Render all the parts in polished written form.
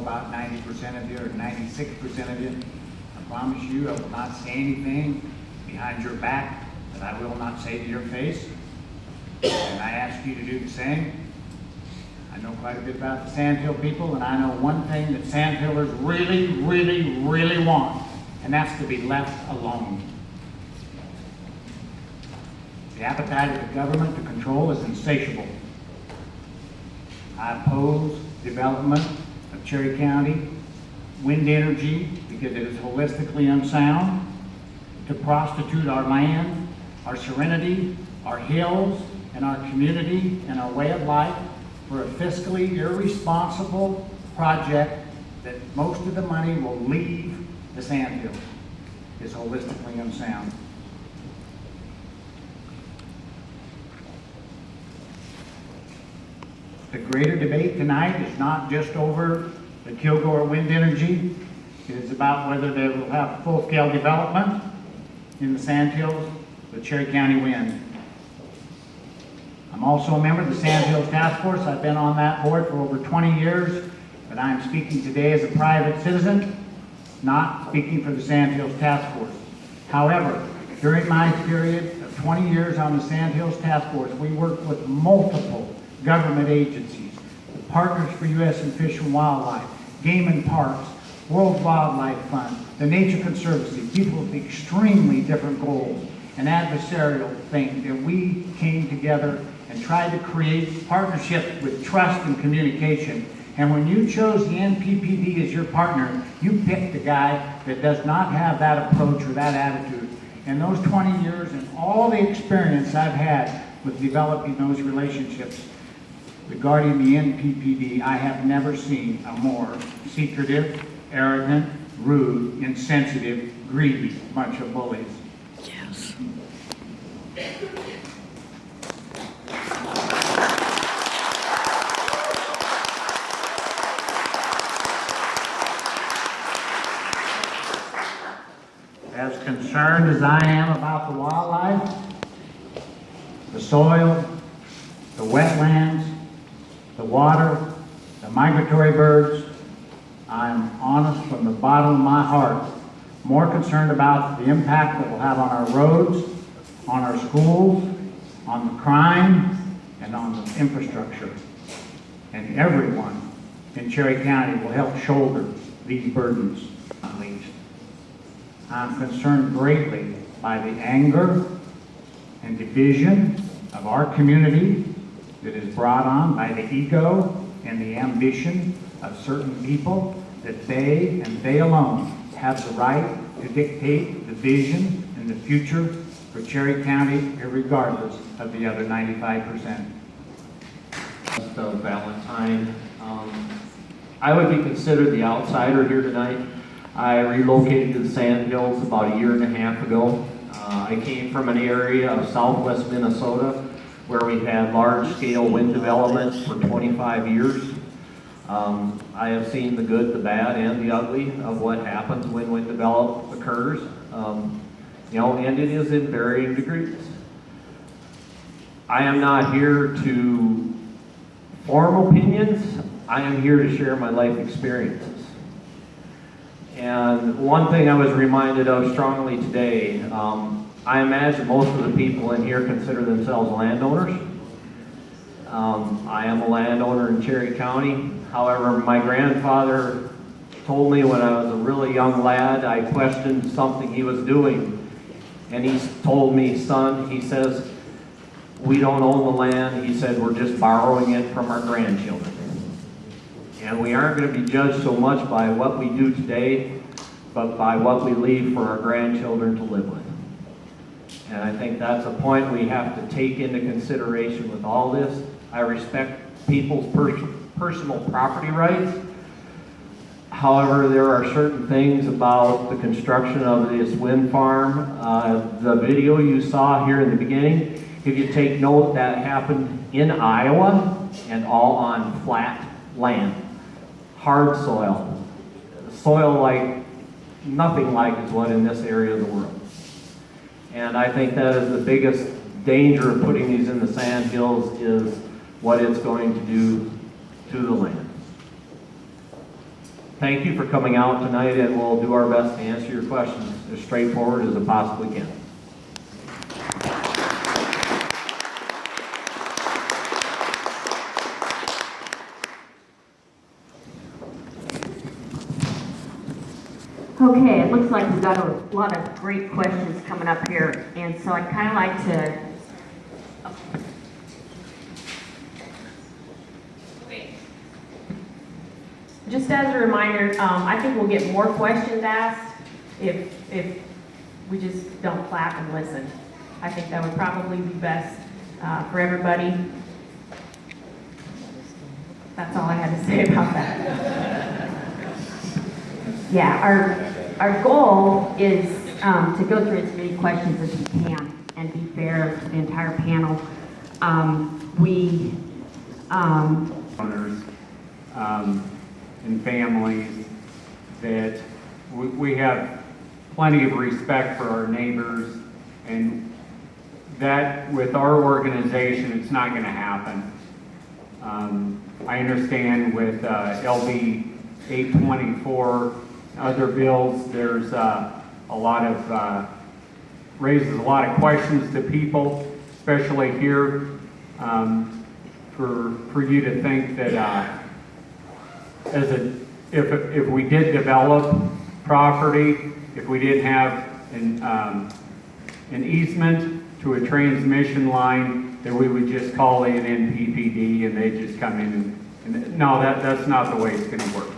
about 90% of you or 96% of you. I promise you I will not say anything behind your back that I will not say to your face. And I ask you to do the same. I know quite a bit about the Sandhill people, and I know one thing that Sandhillers really, really, really want, and that's to be left alone. The appetite of the government to control is insatiable. I oppose development of Cherry County wind energy because it is holistically unsound, to prostitute our land, our serenity, our hills, and our community and our way of life for a fiscally irresponsible project that most of the money will leave the Sandhills is holistically unsound. The greater debate tonight is not just over the Kilgore wind energy. It is about whether they will have full-scale development in the Sandhills with Cherry County wind. I'm also a member of the Sandhills Task Force. I've been on that board for over 20 years, but I'm speaking today as a private citizen, not speaking for the Sandhills Task Force. However, during my period of 20 years on the Sandhills Task Force, we worked with multiple government agencies, the Partners for U.S. and Fish and Wildlife, Game and Parks, World Wildlife Fund, the Nature Conservancy, people with extremely different goals and adversarial things, that we came together and tried to create partnerships with trust and communication. And when you chose the NPPD as your partner, you picked a guy that does not have that approach or that attitude. In those 20 years and all the experience I've had with developing those relationships regarding the NPPD, I have never seen a more secretive, arrogant, rude, insensitive, greedy bunch of bullies. Yes. As concerned as I am about the wildlife, the soil, the wetlands, the water, the migratory birds, I'm honest from the bottom of my heart, more concerned about the impact that will have on our roads, on our schools, on the crime, and on the infrastructure. And everyone in Cherry County will help shoulder these burdens, at least. I'm concerned greatly by the anger and division of our community that is brought on by the ego and the ambition of certain people, that they and they alone have the right to dictate the vision and the future for Cherry County, regardless of the other 95%. Valentine. I would be considered the outsider here tonight. I relocated to the Sandhills about 1.5 years ago. I came from an area of southwest Minnesota where we had large-scale wind development for 25 years. I have seen the good, the bad, and the ugly of what happens when wind development occurs. And it is in varying degrees. I am not here to form opinions. I am here to share my life experiences. And one thing I was reminded of strongly today, I imagine most of the people in here consider themselves landowners. I am a landowner in Cherry County. However, my grandfather told me when I was a really young lad, I questioned something he was doing. And he told me, son, he says, we don't own the land. He said, we're just borrowing it from our grandchildren. And we aren't going to be judged so much by what we do today, but by what we leave for our grandchildren to live with. And I think that's a point we have to take into consideration with all this. I respect people's personal property rights. However, there are certain things about the construction of this wind farm. The video you saw here in the beginning, if you take note, that happened in Iowa and all on flat land. Hard soil. Soil like nothing like is what in this area of the world. And I think that is the biggest danger of putting these in the Sandhills, is what it's going to do to the land. thank you for coming out tonight, and we'll do our best to answer your questions as straightforward as it possibly can. Okay, it looks like we've got a lot of great questions coming up here, and so I'd kind of like to. Just as a reminder, I think we'll get more questions asked if we just don't clap and listen. I think that would probably be best for everybody. That's all I had to say about that. Yeah, our goal is to go through as many questions as we can and be fair to the entire panel. Owners and families that we have plenty of respect for our neighbors, and that with our organization it's not going to happen. I understand with LB 824, other bills, there's a lot of raises a lot of questions to people, especially here, for you to think that if we did develop property, if we didn't have an easement to a transmission line, that we would just call in NPPD and they just come in and no, that's not the way it's going to work.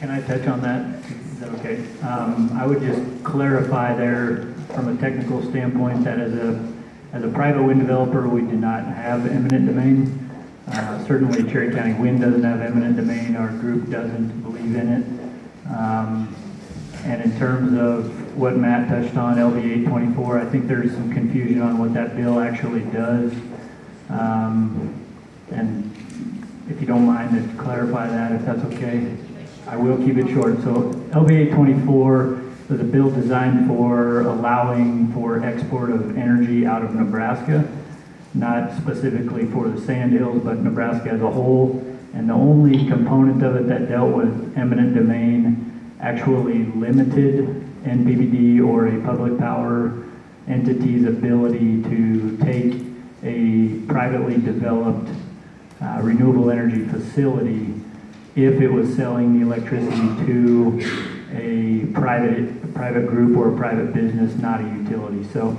Can I touch on that? Is that okay? I would just clarify there from a technical standpoint that as a private wind developer, we do not have eminent domain. Certainly Cherry County Wind doesn't have eminent domain. Our group doesn't believe in it. And in terms of what Matt touched on, LB 824, I think there's some confusion on what that bill actually does. And if you don't mind to clarify that, if that's okay, I will keep it short. So LB 824 was a bill designed for allowing for export of energy out of Nebraska, not specifically for the Sand Hills, but Nebraska as a whole. And the only component of it that dealt with eminent domain actually limited NPPD or a public power entity's ability to take a privately developed renewable energy facility if it was selling the electricity to a private group or a private business, not a utility. So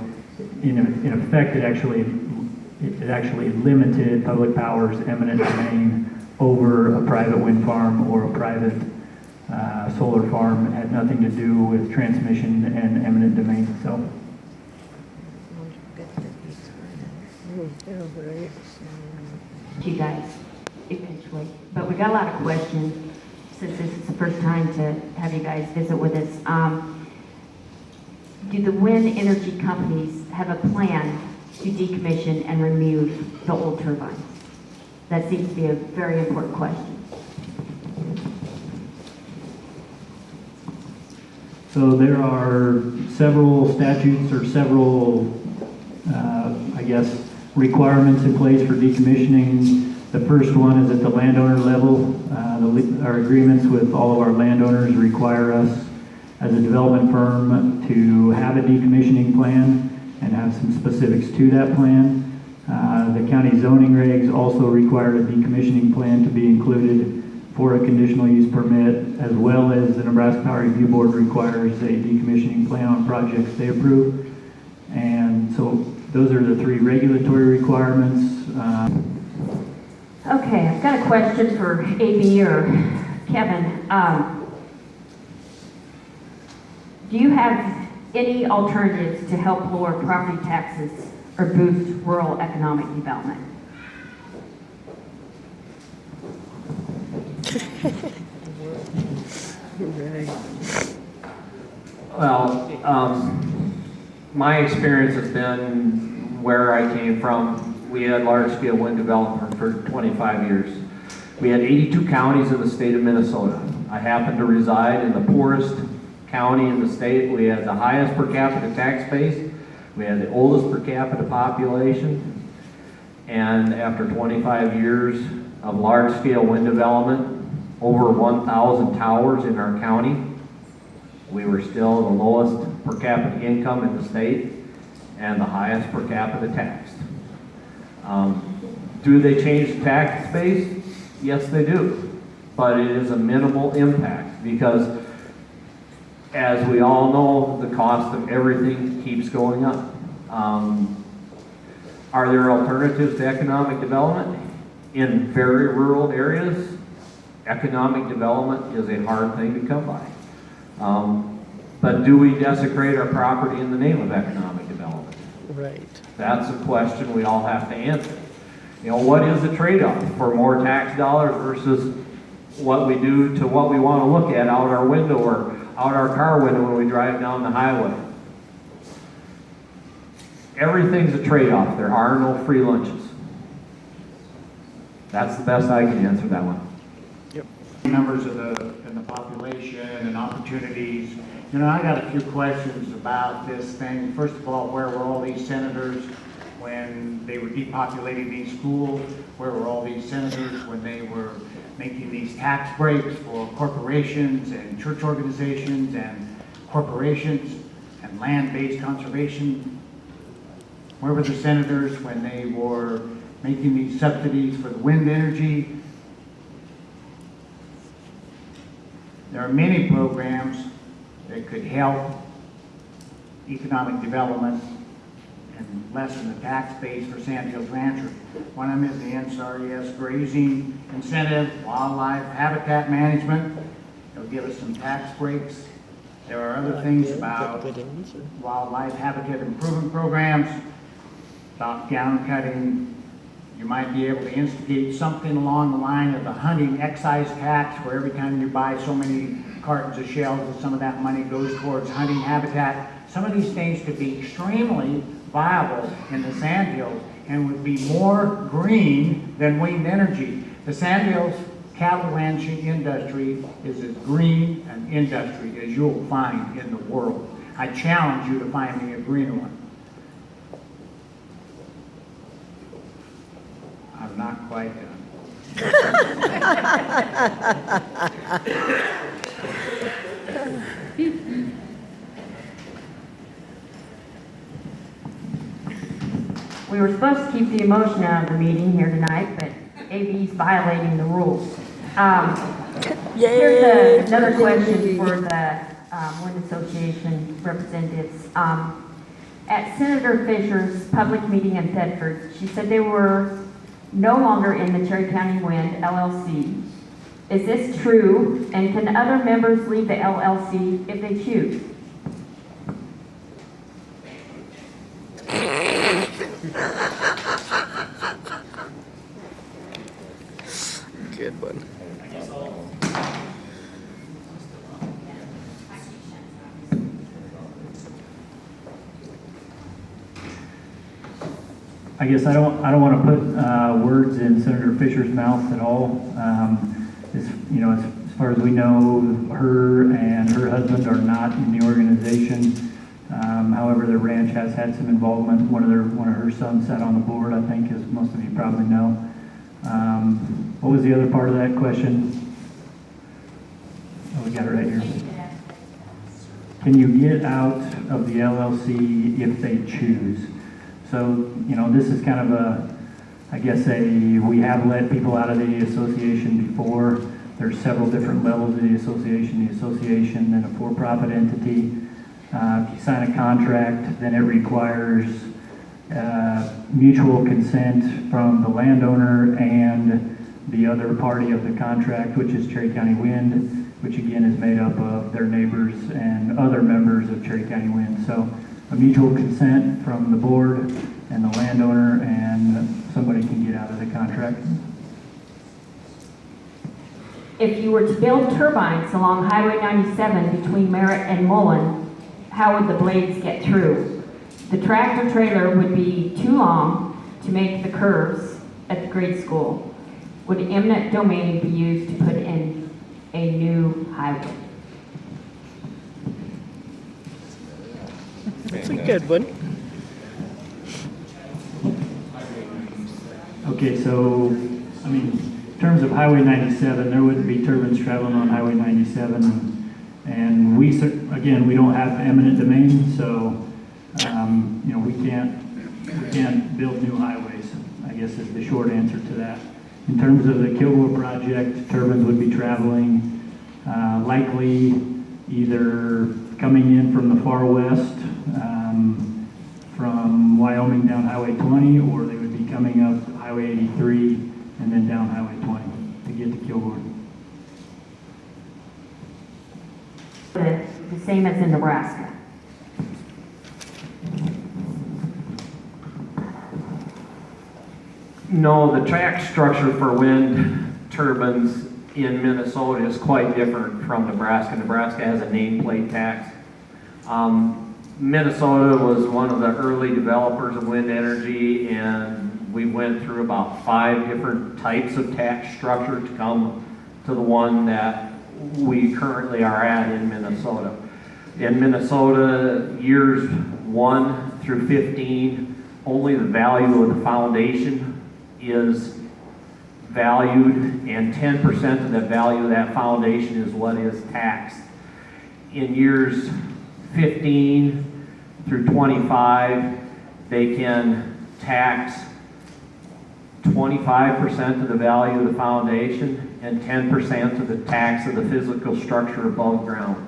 in effect, it actually limited public power's eminent domain over a private wind farm or a private solar farm. It had nothing to do with transmission and eminent domain. So. You guys, eventually. But we got a lot of questions since this is the first time to have you guys visit with us. Do the wind energy companies have a plan to decommission and remove the old turbines? That seems to be a very important question. So there are several statutes or several, requirements in place for decommissioning. The first one is at the landowner level. Our agreements with all of our landowners require us as a development firm to have a decommissioning plan and have some specifics to that plan. The county zoning regs also require a decommissioning plan to be included for a conditional use permit, as well as the Nebraska Power Review Board requires a decommissioning plan on projects they approve. And so those are the three regulatory requirements. Okay, I've got a question for AB or Kevin. Do you have any alternatives to help lower property taxes or boost rural economic development? Well, my experience has been where I came from. We had large-scale wind development for 25 years. We had 82 counties in the state of Minnesota. I happen to reside in the poorest county in the state. We had the highest per capita tax base. We had the oldest per capita population. And after 25 years of large-scale wind development, over 1,000 towers in our county, we were still the lowest per capita income in the state and the highest per capita taxed. Do they change the tax base? Yes, they do. But it is a minimal impact because, as we all know, the cost of everything keeps going up. Are there alternatives to economic development? In very rural areas, economic development is a hard thing to come by. But do we desecrate our property in the name of economic development? Right. That's a question we all have to answer. You know, what is the trade-off for more tax dollars versus what we do to what we want to look at out our window or out our car window when we drive down the highway? Everything's a trade-off. There are no free lunches. That's the best I can answer that one. Members of the population and opportunities. You know, I got a few questions about this thing. First of all, where were all these senators when they were depopulating these schools? Where were all these senators when they were making these tax breaks for corporations and church organizations and corporations and land-based conservation? Where were the senators when they were making these subsidies for the wind energy? There are many programs that could help economic development and lessen the tax base for Sandhills ranchers. One of them is the NSRES grazing incentive, wildlife habitat management. It'll give us some tax breaks. There are other things about wildlife habitat improvement programs, about down cutting. You might be able to instigate something along the line of the hunting excise tax, where every time you buy so many cartons of shells, some of that money goes towards hunting habitat. Some of these things could be extremely viable in the Sandhills and would be more green than wind energy. The Sandhills cattle ranching industry is as green an industry as you'll find in the world. I challenge you to find me a greener one. I'm not quite done. We were supposed to keep the emotion out of the meeting here tonight, but AB's violating the rules. Here's another question for the Wind Association representatives. At Senator Fisher's public meeting in Thetford, she said they were no longer in the Cherry County Wind LLC. Is this true? And can other members leave the LLC if they choose? Good one. I guess I don't want to put words in Senator Fisher's mouth at all. As far as we know, her and her husband are not in the organization. However, the ranch has had some involvement. One of her sons sat on the board, I think, as most of you probably know. What was the other part of that question? Oh, we got it right here. Can you get out of the LLC if they choose? So, this is kind of we have let people out of the association before. There's several different levels of the association, then a for-profit entity. If you sign a contract, then it requires mutual consent from the landowner and the other party of the contract, which is Cherry County Wind, which again is made up of their neighbors and other members of Cherry County Wind. So a mutual consent from the board and the landowner, and somebody can get out of the contract. If you were to build turbines along Highway 97 between Merritt and Mullen, how would the blades get through? The tractor trailer would be too long to make the curves at the grade school. Would eminent domain be used to put in a new highway? That's a good one. Okay, so, I mean, in terms of Highway 97, there wouldn't be turbines traveling on Highway 97. And we, again, we don't have eminent domain, so, you know, we can't build new highways, I guess is the short answer to that. In terms of the Kilgore project, turbines would be traveling, likely either coming in from the far west, from Wyoming down Highway 20, or they would be coming up Highway 83 and then down Highway 20 to get to Kilgore. The same as in Nebraska. No, the tax structure for wind turbines in Minnesota is quite different from Nebraska. Nebraska has a nameplate tax. Minnesota was one of the early developers of wind energy, and we went through about 5 different types of tax structure to come to the one that we currently are at in Minnesota. In Minnesota, years 1 through 15, only the value of the foundation is valued, and 10% of the value of that foundation is what is taxed. In years 15 through 25, they can tax 25% of the value of the foundation and 10% of the tax of the physical structure above ground.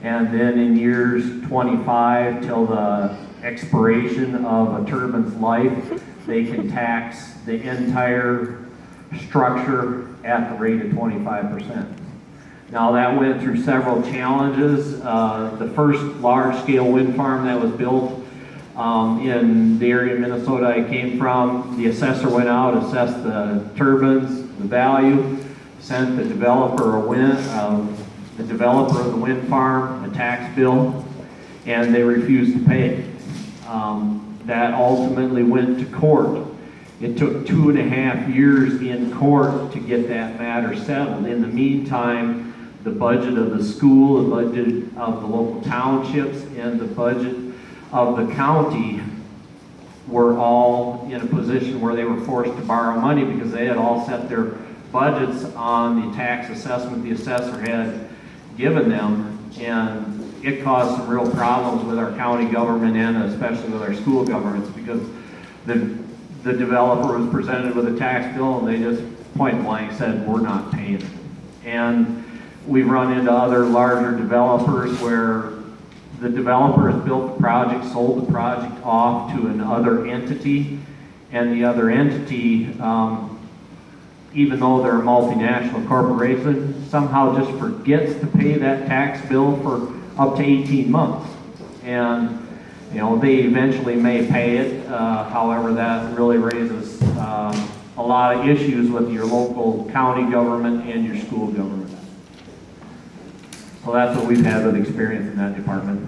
And then in years 25 till the expiration of a turbine's life, they can tax the entire structure at the rate of 25%. Now that went through several challenges. The first large-scale wind farm that was built in the area of Minnesota I came from, the assessor went out, assessed the turbines, the value, sent the developer of the wind farm a tax bill, and they refused to pay it. That ultimately went to court. It took 2.5 years in court to get that matter settled. In the meantime, the budget of the school, the budget of the local townships, and the budget of the county were all in a position where they were forced to borrow money because they had all set their budgets on the tax assessment the assessor had given them, and it caused some real problems with our county government and especially with our school governments, because the developer was presented with a tax bill and they just point blank said, we're not paying it. And we've run into other larger developers where the developer has built the project, sold the project off to another entity, and the other entity, even though they're a multinational corporation, somehow just forgets to pay that tax bill for up to 18 months. And you know, they eventually may pay it, however that really raises a lot of issues with your local county government and your school government. So that's what we've had with experience in that department.